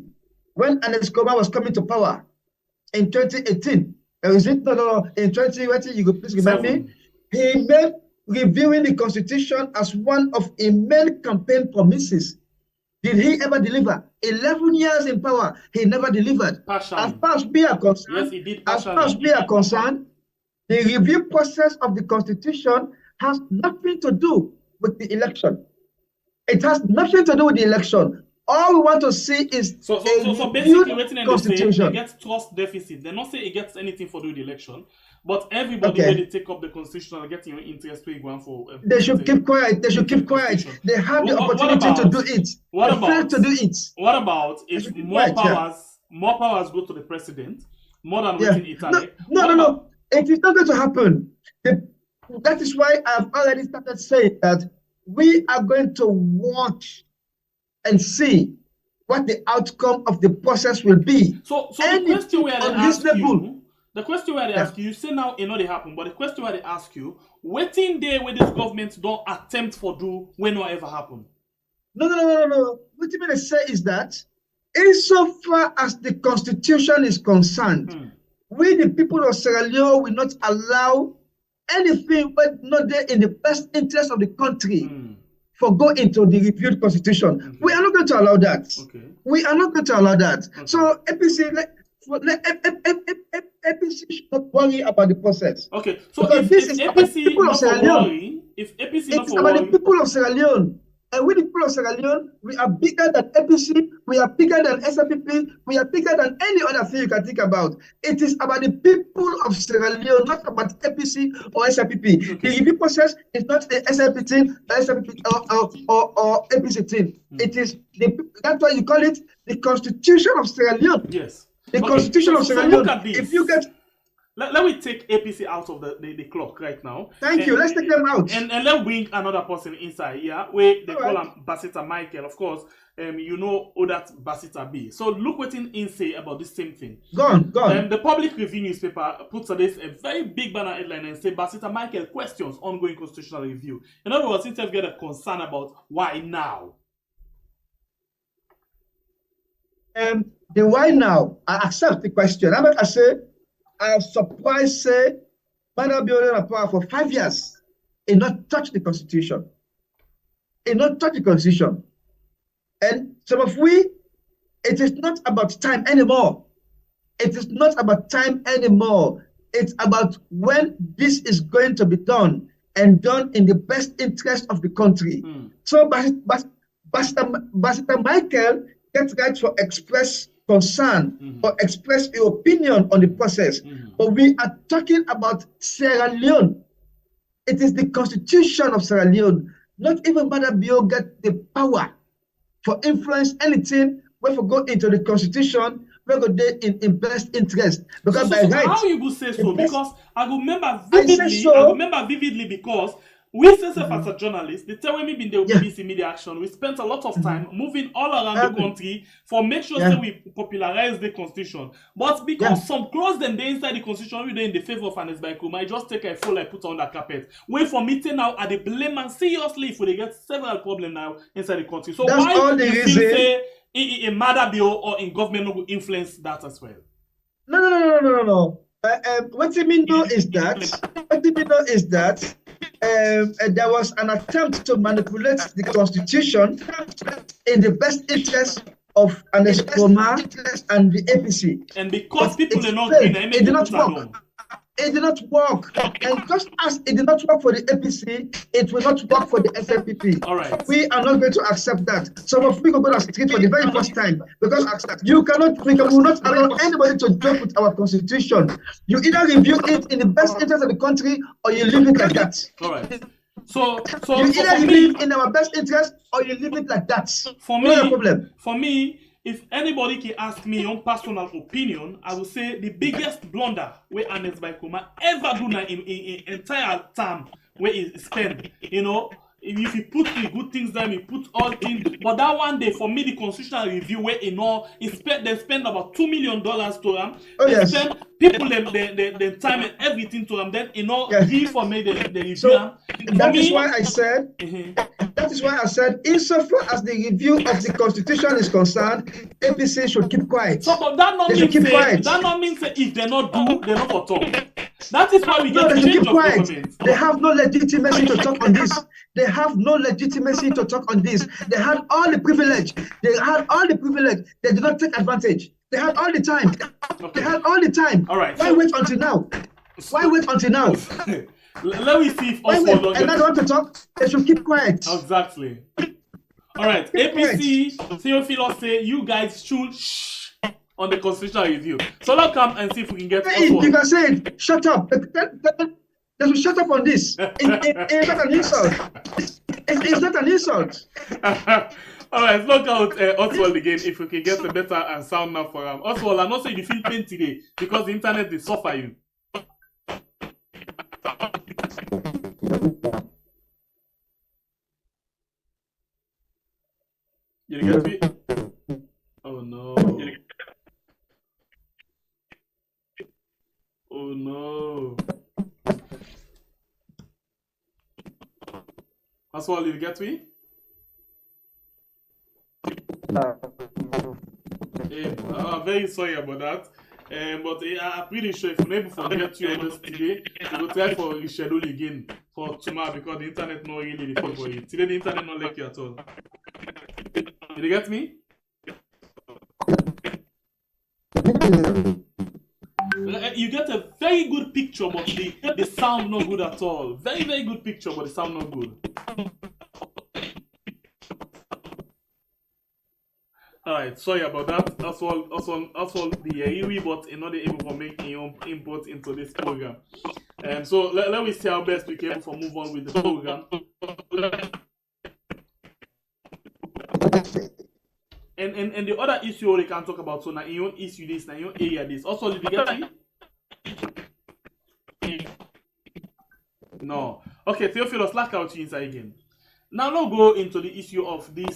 when Alex Koma was coming to power in 2018. Is it? No, in 2020, you could please remind me. He made reviewing the constitution as one of a main campaign promises. Did he ever deliver? 11 years in power, he never delivered. Partially. As far as we are concerned, yes, he did as far as we are concerned, the review process of the constitution has nothing to do with the election. It has nothing to do with the election. All we want to see is so basically, waiting constitution. They get trust deficit. They not say it gets anything for do the election, but everybody when they take up the constitution getting your interest to go for. They should keep quiet. They should keep quiet. They have the opportunity to do it. What about to do it? What about if more powers go to the president more than waiting Italy? No. It is not going to happen. That is why I've already started saying that we are going to watch and see what the outcome of the process will be. So the question where they ask you, you say now it not they happen, but the question where they ask you, waiting there where this government don't attempt for do when no ever happen. No. What you mean to say is that insofar as the constitution is concerned, we the people of Sierra Leone will not allow anything but not there in the best interest of the country for go into the reviewed constitution. Okay. We are not going to allow that. Okay. We are not going to allow that. Okay. So APC, APC should not worry about the process. Okay. So if APC not for worry, if APC not for worry, it's about the people of Sierra Leone. And with the people of Sierra Leone, we are bigger than APC, we are bigger than SLPP, we are bigger than any other thing you can think about. It is about the people of Sierra Leone, not about APC or SLPP. The review process is not the SLP thing, or APC thing. It is that's why you call it the Constitution of Sierra Leone. Yes. The Constitution of Sierra Leone. Look at this. If you get let me take APC out of the clock right now. Thank you. Let's take them out. And let's bring another person inside here, where they call him Basita Michael. Of course, you know who that Basita be. So look what in say about this same thing. Go on. The Public Review newspaper puts on this a very big banner headline and say Basita Michael questions ongoing constitutional review. In other words, instead of get a concern about why now. The why now, I accept the question. I say, I am surprised, say, Madam Biolina power for 5 years, it not touch the Constitution. It not touch the Constitution. And some of we, it is not about time anymore. It is not about time anymore. It's about when this is going to be done and done in the best interest of the country. So, Basita Michael gets right for express concern or express your opinion on the process. But we are talking about Sierra Leone. It is the Constitution of Sierra Leone. Not even Madam Bio get the power for influence anything when we go into the Constitution, we go there in best interest. Because by right, how you go say so? Because I remember vividly because we say as a journalist, the time we been there with BBC Media Action, we spent a lot of time moving all around the country for make sure that we popularize the Constitution. But because some clause them they inside the Constitution, we in the favor of Anes Baikuma, I just take a full like put on the carpet. Wait for meeting now at the blame and seriously if they get several problems now inside the country. So that's why do you say in Mother Bill or in government will influence that as well? No. What you mean though is that there was an attempt to manipulate the Constitution in the best interest of Anes Baikuma and the APC. And because people are not green, it did not work. It did not work. And just as it did not work for the APC, it will not work for the SLPP. All right. We are not going to accept that. Some of we go on the street for the very first time because we will not allow anybody to joke with our Constitution. You either review it in the best interest of the country or you leave it like that. All right. So you either review it in our best interest or you leave it like that. For me, if anybody can ask me your personal opinion, I will say the biggest blunder where Anes Baikuma ever do in entire time where he spend, you know, if you put the good things down, you put all things. But that one day, for me, the constitutional review where they spend about $2 million to them. Spend people the time and everything to them. Then give for me the review. So that is why I said. That is why I said, insofar as the review of the Constitution is concerned, APC should keep quiet. So, but that not means that if they not do, they not for talk. That is why we get they change keep of quiet. government. They have no legitimacy to talk on this. They have no legitimacy to talk on this. They had all the privilege. They did not take advantage. They had all the time. They had all the time. All right. Why wait until now? Let me see if Oswald and I don't want to talk. They should keep quiet. Exactly. All right. APC, Theophilus say you guys should shh on the constitutional review. So let's come and see if we can get Oswald. You can say it. Shut up. They should shut up on this. It's not an insult. It's not an insult. All right, let's look out Oswald again if we can get a better sound now for him. Oswald, I'm not saying you feel pain today because the internet is suffer you. You get me? Oh no. Oh no. Oswald, you get me? I'm very sorry about that. But I'm pretty sure if we're able to get you on this today, we will try for reschedule again for tomorrow because the internet not really the thing for you. Today the internet not like you at all. Did you get me? You get a very good picture, but the sound not good at all. Very, very good picture, but the sound not good. Alright, sorry about that. Also the Iwi, but not able to make your input into this program. So let me see how best we can able to move on with the program. And the other issue we can talk about, so now in your issue this, now in your area this. Also, did you get it? No. Okay, Theophilus, lack out you inside again. Now, go into the issue of this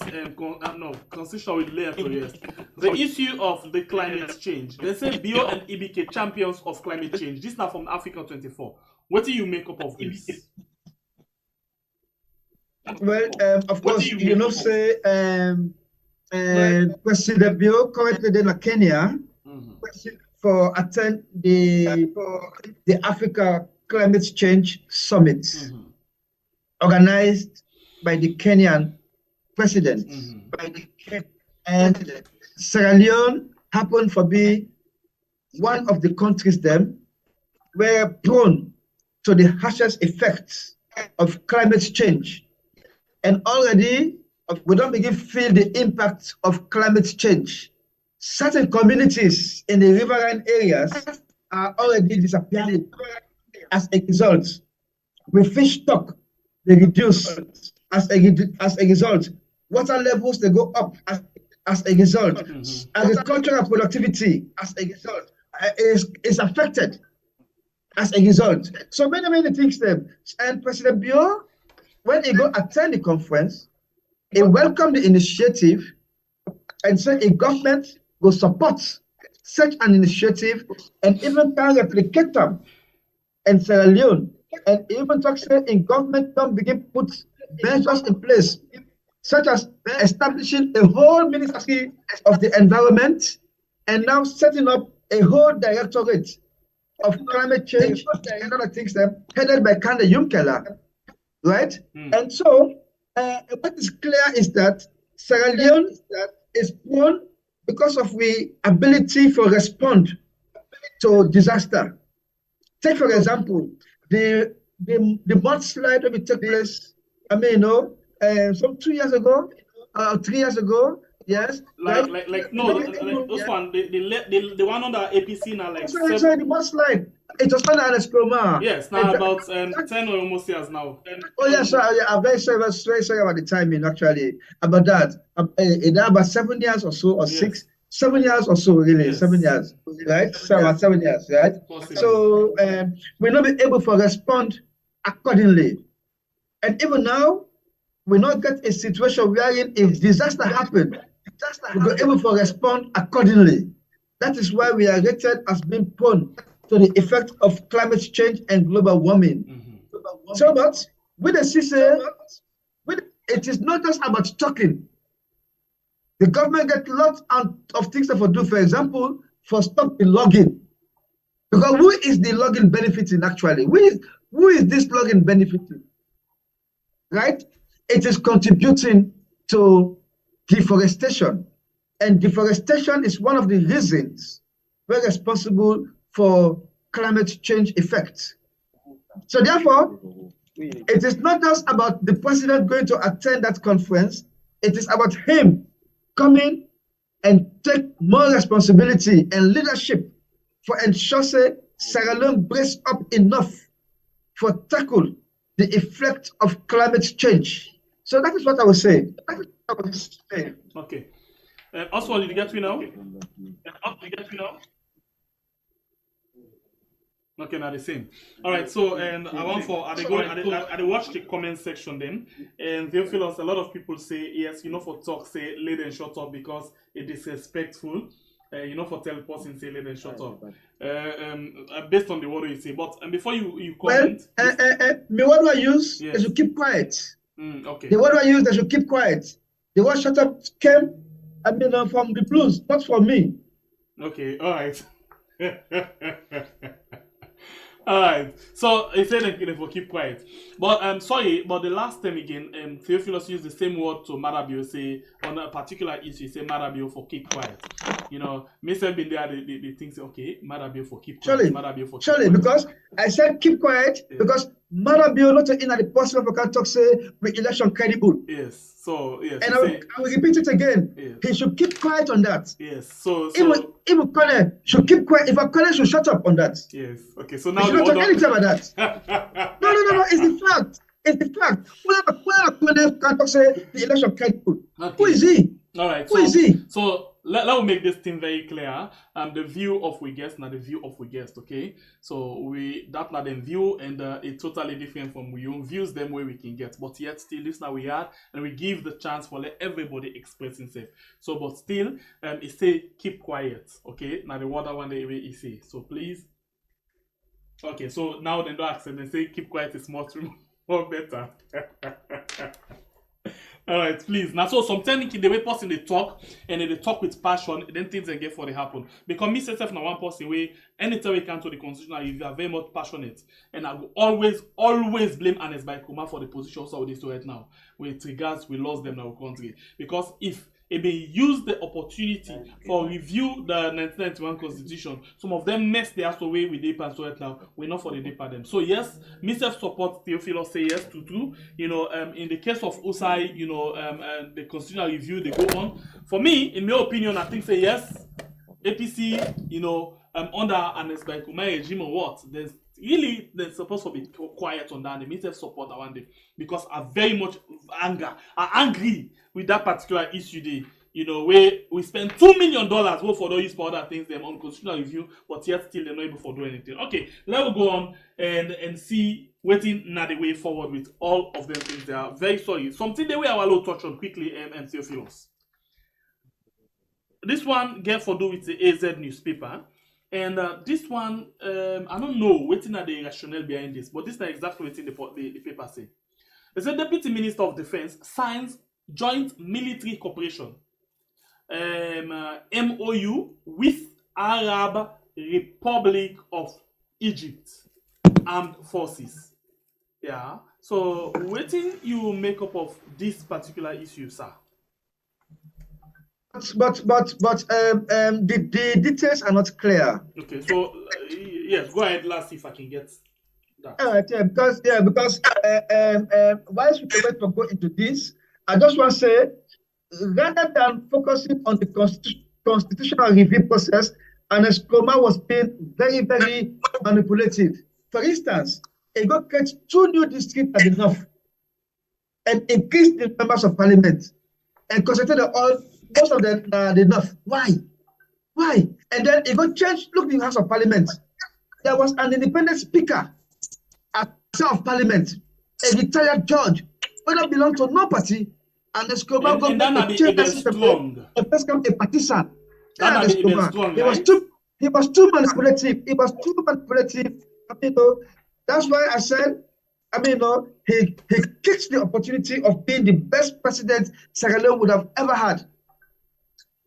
constitution with Electoral. The issue of the climate change. They say Bio and EBK champions of climate change. This now from Africa 24. What do you make up of this? Well, of course, say President Bio currently in Kenya for attend the Africa Climate Change Summit organized by the Kenyan president. And Sierra Leone happened to be one of the countries them were prone to the harshest effects of climate change. And already we don't begin to feel the impact of climate change. Certain communities in the riverine areas are already disappearing as a result. With fish stock, they reduce as a result. Water levels, they go up as a result. Agricultural productivity as a result is affected as a result. So many things there. And President Bio, when he go attend the conference, he welcomed the initiative and said a government will support such an initiative and even can replicate them in Sierra Leone. And even talk say in government don't begin put measures in place, such as establishing a whole ministry of the environment and now setting up a whole directorate of climate change and other things headed by Kande Junkela, right? And so what is clear is that Sierra Leone is prone because of the ability to respond to disaster. Take for example, the mudslide that took place, some 2 years ago, 3 years ago, yes. Those one, the one on the APC now, like. Sorry, the mudslide. It was under an Esploma. Yes, now about 10 or almost years now. Oh yes, I'm very sorry about the timing actually about that. About 7 years or so, or 7 years or so, really, 7 years, right? So 7 years, right? So we're not be able to respond accordingly. And even now, we not get a situation wherein if disaster happen, we're able to respond accordingly. That is why we are rated as being prone to the effect of climate change and global warming. So, but with the CCA, it is not just about talking. The government get lots of things to do. For example, for stop the logging. Because who is the logging benefiting actually? Who is this logging benefiting? Right? It is contributing to deforestation. And deforestation is one of the reasons we're responsible for climate change effects. So therefore, it is not just about the president going to attend that conference, it is about him coming and take more responsibility and leadership for ensuring Sierra Leone brace up enough for tackle the effect of climate change. So that is what I would say. Okay. Oswald, did you get me now? Okay, now the same. All right, so and I want for I watch the comment section then, and Theophilus, a lot of people say yes, for talk say let them shut up because it is disrespectful. For tell person say let them shut up. Based on the word you say, but before you comment, the word I use is to keep quiet. Okay. The word I use is to keep quiet. The word shut up came, from the blues, not from me. Okay. All right. All right. So he said they will keep quiet. But I'm sorry, but the last time again, Theophilus used the same word to Marabio, say on a particular issue, say Marabio for keep quiet. You know, myself been there, they think, say, okay, Madabio for keep quiet, Surely, Madabio for keep surely, quiet. because I said keep quiet, because Madabio not in the possible for can talk say with election credible. Yes. So yes, And I will repeat it again. Yes. He should keep quiet on that. Yes. So even Kone should keep quiet. If a Kone should shut up on that. yes. Okay. So He now should not talk anything about that. No. It's the fact. It's the fact. When Kone can talk say the election credible. Okay. Who is he? All right. Who is he? So let me make this thing very clear. The view of we guest, not the view of we guest. Okay. So that not them view, and it's totally different from we own views them where we can get. But yet still, this now we had, and we give the chance for let everybody express himself. So, but still, it say keep quiet. Okay. Now the water one day we say. So please. Okay. So now they don't accept. They say keep quiet is more better. All right, please. Now, so sometimes the way person they talk and they talk with passion, then things they get for they happen. Because me myself now one person way anytime we come to the constitution, if you are very much passionate, and I will always blame Anes by Kuma for the position so this right now. With regards, we lost them in our country because if it be use the opportunity for review the 1991 constitution. Some of them mess their ass away with DEPA and so right now. We're not for the DEPA them. So yes, myself support Theophilus say yes to. You know, in the case of Usai, you know, the constitutional review they go on. For me, in my opinion, I think say yes. APC, you know, under Anes by Kumai regime or what? They're supposed to be quiet on that. They may support that one day because I'm very much angry with that particular issue there. You know, where we spend $2 million for those for other things them on constitutional review, but yet still they're not able to do anything. Okay, let's go on and see waiting now the way forward with all of them things. They are very sorry. Something the way I will touch on quickly, and Theophilus. This one get for do with the AZ newspaper. And this one, I don't know waiting at the rationale behind this, but this is exactly what the paper say. They said Deputy Minister of Defense signs joint military cooperation MOU with Arab Republic of Egypt Armed Forces. Yeah. So waiting you make up of this particular issue, sir. But the details are not clear. Okay, so yes, go ahead. Let's see if I can get that. Because whilst we wait to go into this, I just want to say, rather than focusing on the constitutional review process, and Escoma was being very, very manipulative. For instance, it got create 2 new districts at enough, and increase the members of parliament, and concentrate on most of them enough. Why? And then it got changed. Look in the House of Parliament. There was an independent speaker at the House of Parliament, a retired judge, who don't belong to no party, and the Escobar government to change the system. The first come a partisan. He was too manipulative. That's why I said, he kicks the opportunity of being the best president Sierra Leone would have ever had.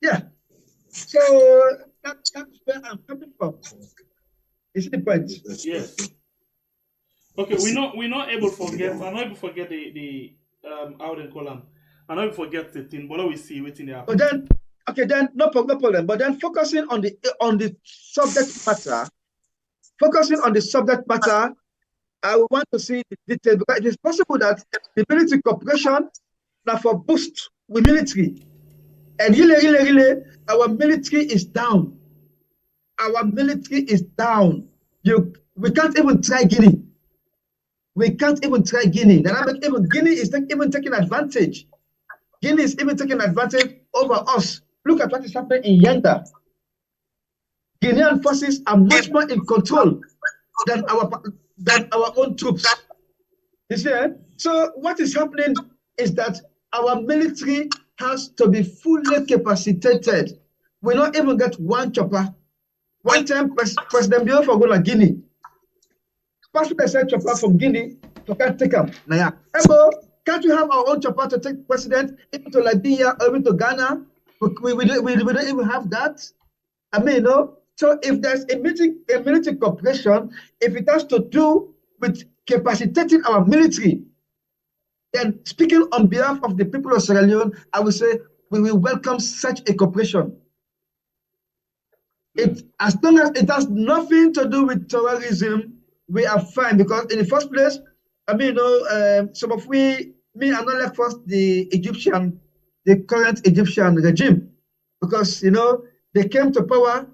Yeah. So that's where I'm coming from. You see the point? Yes. Okay, we're not able to forget. I'm not able to forget the how they call them. I'm not able to forget the thing, but we see waiting there. But then no problem. But then focusing on the subject matter, I want to see the details because it is possible that the military cooperation now for boost with military. And really, our military is down. We can't even try Guinea. Then Guinea is even taking advantage. Guinea is even taking advantage over us. Look at what is happening in Yanda. Guinean forces are much more in control than our own troops. You see? So what is happening is that our military has to be fully capacitated. We not even get one chopper. One time, President Bill for going to Guinea. Pastor said chopper from Guinea to can't take him. Now, can't we have our own chopper to take president even to Liberia or even to Ghana? We don't even have that. So if there's a military cooperation, if it has to do with capacitating our military, then speaking on behalf of the people of Sierra Leone, I will say we will welcome such a cooperation. as long as it has nothing to do with terrorism, we are fine. Because in the first place, I mean, some of me are not like first the current Egyptian regime, because they came to power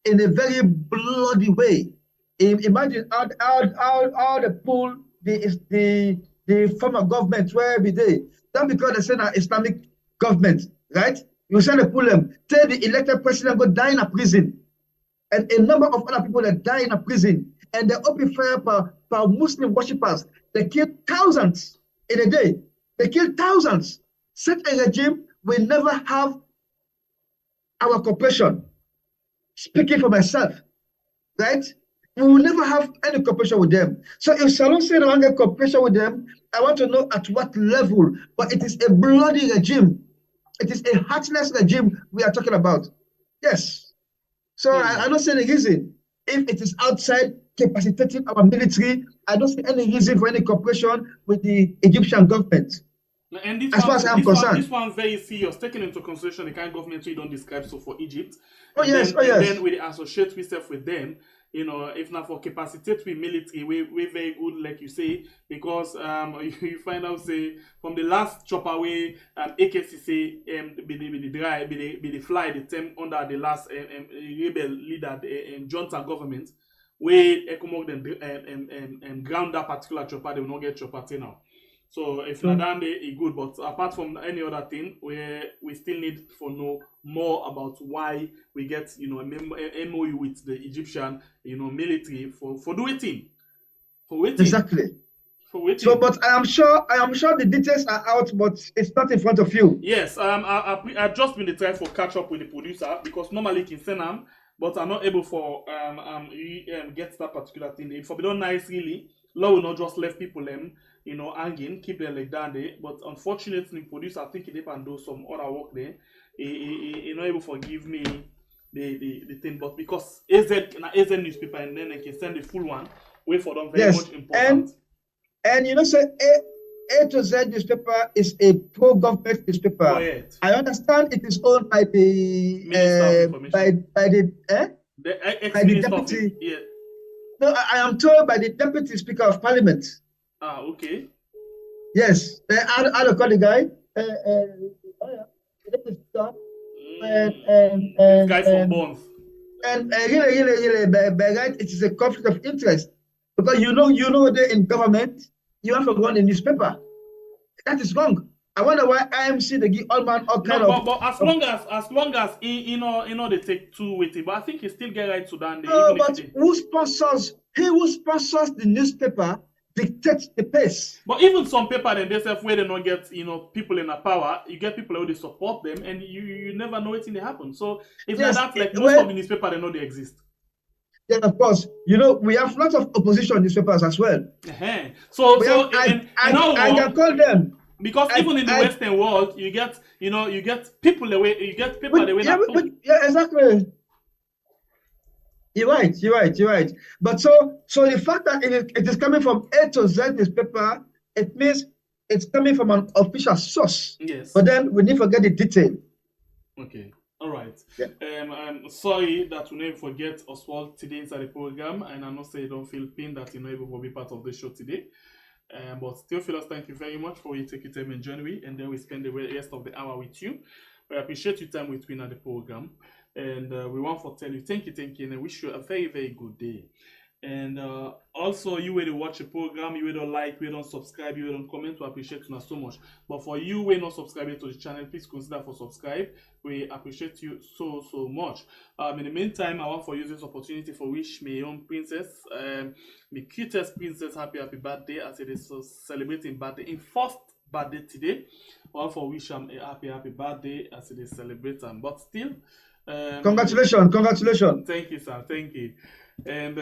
in a very bloody way. Imagine how they pull the former government where every day. Not because they say that Islamic government, right? You say they pull them, tell the elected president go die in a prison, and a number of other people that die in a prison, and they open fire per Muslim worshippers. They kill thousands in a day. They kill thousands. Such a regime will never have our cooperation. Speaking for myself, right? We will never have any cooperation with them. So if Salon said I want to get cooperation with them, I want to know at what level. But it is a bloody regime. It is a heartless regime we are talking about. Yes. So I don't see any reason. If it is outside capacitating our military, I don't see any reason for any cooperation with the Egyptian government. And this as far as I'm concerned. This one's very serious, taking into consideration the kind of government we don't describe so for Egypt. Oh, yes. And then we associate ourselves with them. If not for capacitate with military, we very good, like you say, because you find out say from the last chop away AKCC be the fly the term under the last rebel leader Johnson government, where Ecomoc them ground that particular chopper, they will not get chopper till now. So if Nadande is good, but apart from any other thing, we still need to know more about why we get a MOU with the Egyptian military for doing thing. For waiting. Exactly. For waiting. So, but I am sure the details are out, but it's not in front of you. Yes. I've just been trying for catch up with the producer because normally he can send them, but I'm not able for get that particular thing. If I be done nice really, law will not just left people hanging, keep them like that there. But unfortunately, producer, I think he can do some other work there. He not able to give me the thing, but because AZ newspaper, and then I can send the full one. Wait for them very much important. And say A to Z newspaper is a pro-government newspaper. Correct. I understand it is owned by the by the deputy. Yeah. No, I am told by the deputy speaker of parliament. Ah, okay. Yes, I call the guy. Guy from Bonds. And really, right, it is a conflict of interest because you know they're in government, you have to run a newspaper. That is wrong. I wonder why IMC they give all man all kind of. But as long as they take two with it, but I think he still get right to that. No, but who sponsors the newspaper dictates the pace. But even some paper then themselves where they not get people in the power, you get people who they support them, and you never know what's going to happen. So if yes, like that, like most of the newspaper they know they exist. Yeah, of course. We have lots of opposition newspapers as well. So I can call them. Because even in the Western world, you get people the way yeah, exactly. You're right. But so the fact that it is coming from A to Z newspaper, it means it's coming from an official source. Yes. But then we need to get the detail. Okay. All right. Yeah. I'm sorry that we never forget Oswald today inside the program, and I know say you don't feel pain that you're not able to be part of the show today. But Theophilus, thank you very much for you taking time in January, and then we spend the rest of the hour with you. We appreciate your time with me at the program, and we want to tell you thank you, and I wish you a very, very good day. And also, you will watch the program, you will like, you will subscribe, you will comment. We appreciate you so much. But for you, who not subscribing to the channel, please consider for subscribe. We appreciate you so much. In the meantime, I want to use this opportunity for wish my own princess, my cutest princess, happy birthday as it is celebrating birthday in first birthday today. I want to wish him a happy birthday as it is celebrating. But still, congratulations. Thank you, sir. Thank you. And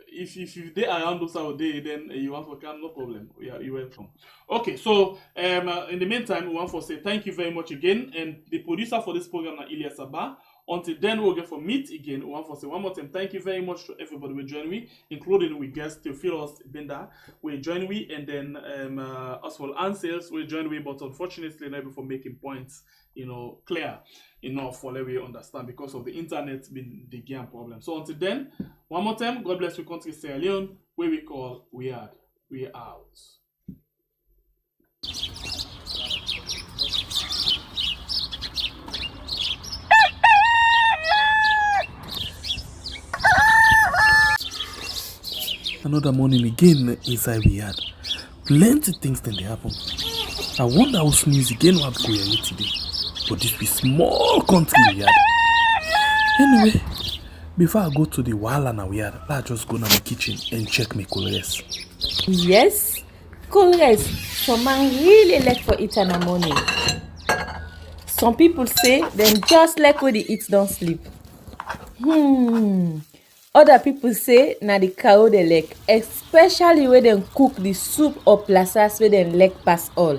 if they around us our day, then you want to come, no problem. You're welcome. Okay, so in the meantime, we want to say thank you very much again. And the producer for this program is Ilyas Abba. Until then, we'll get for meet again. We want to say one more time, thank you very much to everybody who joined me, including we guests Theophilos Benda, we join me, and then as well Ansels we join me, but unfortunately not able for making points, clear enough for let we understand because of the internet being the game problem. So until then, one more time, God bless your country, Sierra Leone, where we call we are out. Another morning again inside we had. Plenty things then they happen. I wonder how news again what go here today. But this be small country we had. Anyway, before I go to the wahala now we had, let's just go to my kitchen and check my colors. Yes, colors. Some man really like for eat in the morning. Some people say them just like when they eat don't sleep. Other people say na the cow they like, especially when they cook the soup or plasas where they like pass all.